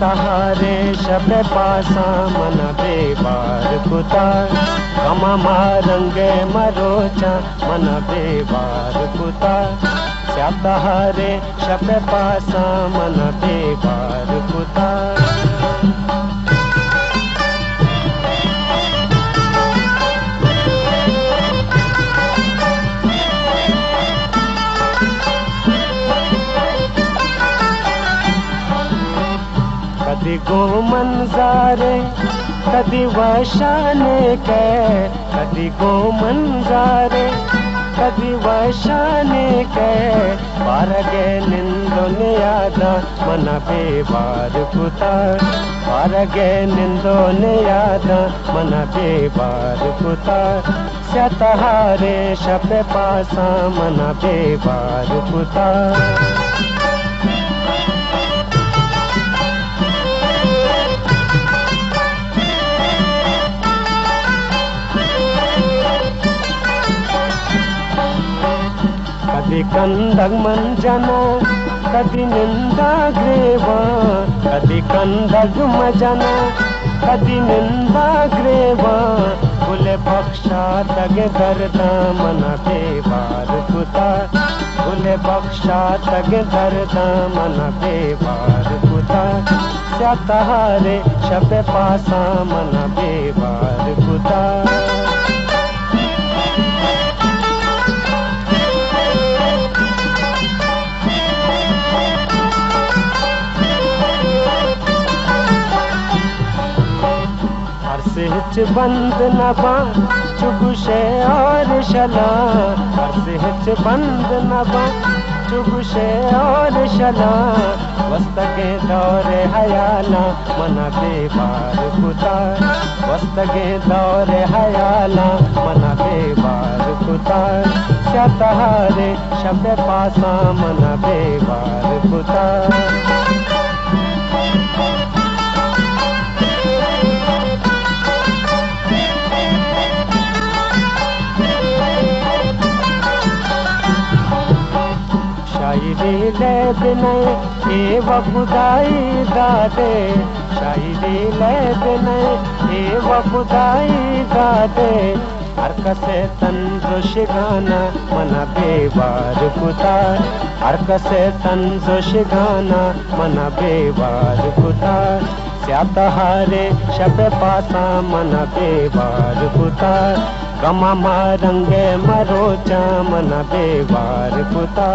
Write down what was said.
तहारे शब पासा मन बेबार कुता गमा मारंगे मरोचा मन बेबार कुता तहारे शब पासा मन बेबार कुता कदी गो मंजारे कदी वशाने के कदी गो मंजारे कदी वशाने के पारगे निंदोने यादा मन बेबार कुता पारगे निंदोने यादा मन बेबार कुता तहारे शब पासा मन बेबार कुता कदी कंदग मंजना कदी निंदा ग्रेवा कदी कंदग मजना कदी निंदा ग्रेवा बुले बख्शा तगे दर्दा मन बेबार कुता बुले बख्शा तगे दर्दा मन बेबार कुता तहारे शब पासा मन बेबार कुता हिच बंद नबा चुगुशे और शला हिच बंद नबा चुगुशे और शला वस्तगे दौरे हयाला मन बेबार कुता वस्तगे दौरे हयाला मन बेबार कुता तहारे शब पासा मन बेबार कुता शायरी ले बिनय ए वफुदाई दादे शायरी ले बिनय ए वफुदाई दादे हर कसे तंजुश गाना मन बेबार कुता हर कसे तंजुश गाना मन बेबार कुता तहारे शब पासा मन बेबार कुता गमा मारंगे मरोचा मन बेबार कुता।